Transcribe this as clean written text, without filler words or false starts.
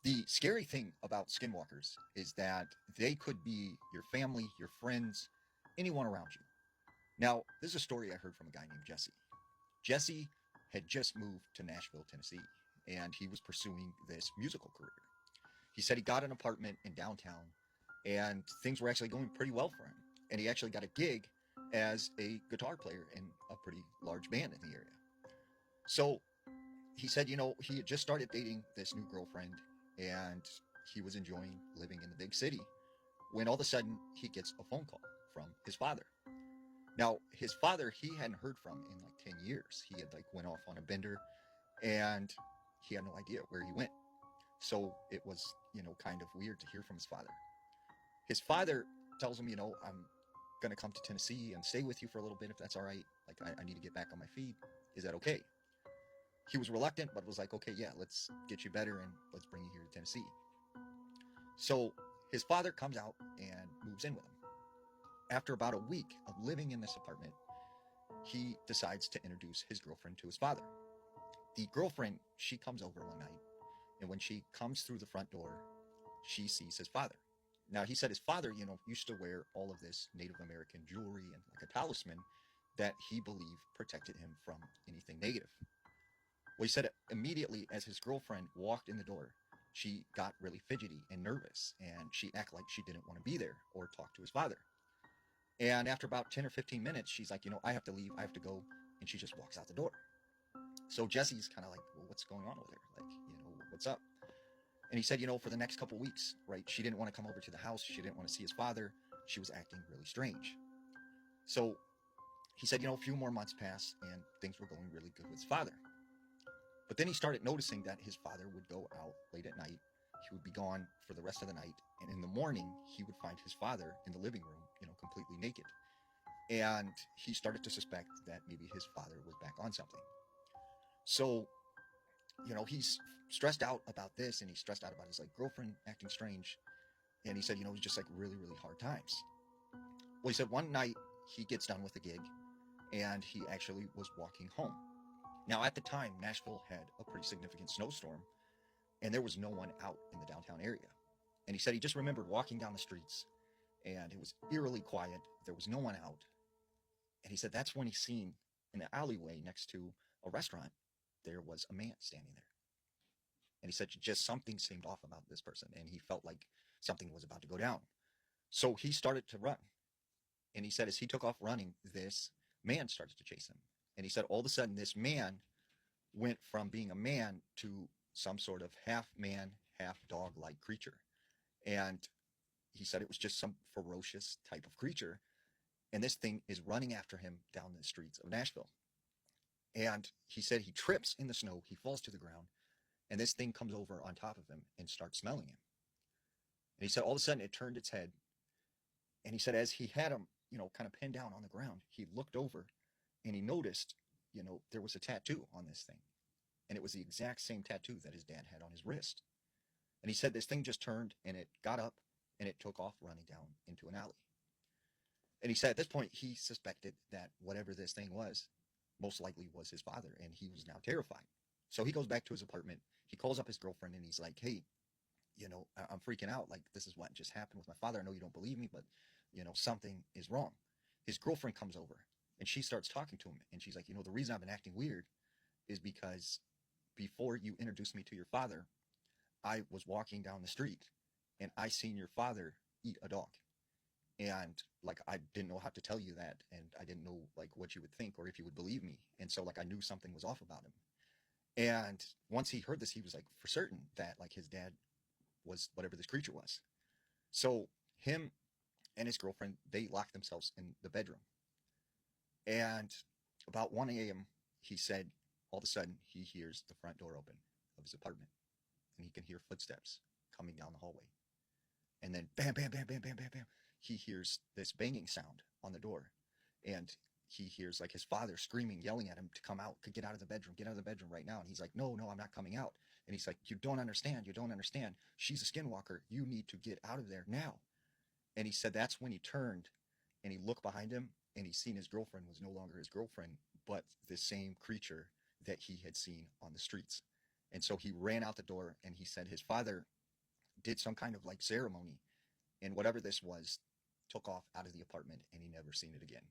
The scary thing about skinwalkers is that they could be your family, your friends, anyone around you. Now, this is a story I heard from a guy named Jesse. Jesse had just moved to Nashville, Tennessee, and he was pursuing this musical career. He said he got an apartment in downtown, and things were actually going pretty well for him. And he actually got a gig as a guitar player in a pretty large band in the area. So he said, he had just started dating this new girlfriend, and he was enjoying living in the big city when all of a sudden he gets a phone call from his father. Now, his father, he hadn't heard from in like 10 years. He had like went off on a bender and he had no idea where he went. So it was, kind of weird to hear from his father. His father tells him, I'm going to come to Tennessee and stay with you for a little bit if that's all right. Like, I need to get back on my feet. Is that okay? He was reluctant, but was like, okay, yeah, let's get you better and let's bring you here to Tennessee. So his father comes out and moves in with him. After about a week of living in this apartment, he decides to introduce his girlfriend to his father. The girlfriend, she comes over one night, and when she comes through the front door, she sees his father. Now, he said his father, used to wear all of this Native American jewelry and like a talisman that he believed protected him from anything negative. Well, he said immediately as his girlfriend walked in the door, she got really fidgety and nervous, and she acted like she didn't want to be there or talk to his father. And after about 10 or 15 minutes, she's like, I have to leave, I have to go, and she just walks out the door. So Jesse's kind of like, well, what's going on with her? Like, what's up? And he said, for the next couple weeks, right, she didn't want to come over to the house. She didn't want to see his father. She was acting really strange. So he said, a few more months passed and things were going really good with his father. But then he started noticing that his father would go out late at night. He would be gone for the rest of the night. And in the morning, he would find his father in the living room, completely naked. And he started to suspect that maybe his father was back on something. So, he's stressed out about this, and he's stressed out about his like girlfriend acting strange. And he said, it was just like really, really hard times. Well, he said one night he gets done with the gig and he actually was walking home. Now, at the time, Nashville had a pretty significant snowstorm, and there was no one out in the downtown area. And he said he just remembered walking down the streets, and it was eerily quiet. There was no one out. And he said that's when he seen in the alleyway next to a restaurant, there was a man standing there. And he said just something seemed off about this person, and he felt like something was about to go down. So he started to run. And he said as he took off running, this man started to chase him. And he said all of a sudden this man went from being a man to some sort of half man, half dog like creature. And he said it was just some ferocious type of creature. And this thing is running after him down the streets of Nashville. And he said he trips in the snow, he falls to the ground, and this thing comes over on top of him and starts smelling him. And he said all of a sudden it turned its head. And he said as he had him, kind of pinned down on the ground, he looked over and he noticed, there was a tattoo on this thing. And it was the exact same tattoo that his dad had on his wrist. And he said this thing just turned and it got up and it took off running down into an alley. And he said at this point, he suspected that whatever this thing was, most likely was his father, and he was now terrified. So he goes back to his apartment. He calls up his girlfriend and he's like, hey, I'm freaking out. Like, this is what just happened with my father. I know you don't believe me, but, something is wrong. His girlfriend comes over and she starts talking to him. And she's like, the reason I've been acting weird is because before you introduced me to your father, I was walking down the street and I seen your father eat a dog. And like, I didn't know how to tell you that. And I didn't know like what you would think or if you would believe me. And so like, I knew something was off about him. And once he heard this, he was like for certain that like his dad was whatever this creature was. So him and his girlfriend, they locked themselves in the bedroom. And about 1 a.m., he said all of a sudden he hears the front door open of his apartment and he can hear footsteps coming down the hallway. And then bam, bam, bam, bam, bam, bam, bam. He hears this banging sound on the door. And he hears like his father screaming, yelling at him to come out, to get out of the bedroom right now. And he's like, no, I'm not coming out. And he's like, you don't understand. She's a skinwalker. You need to get out of there now. And he said that's when he turned and he looked behind him and he seen his girlfriend was no longer his girlfriend, but the same creature that he had seen on the streets. And so he ran out the door and he said his father did some kind of like ceremony, and whatever this was took off out of the apartment, and he never seen it again.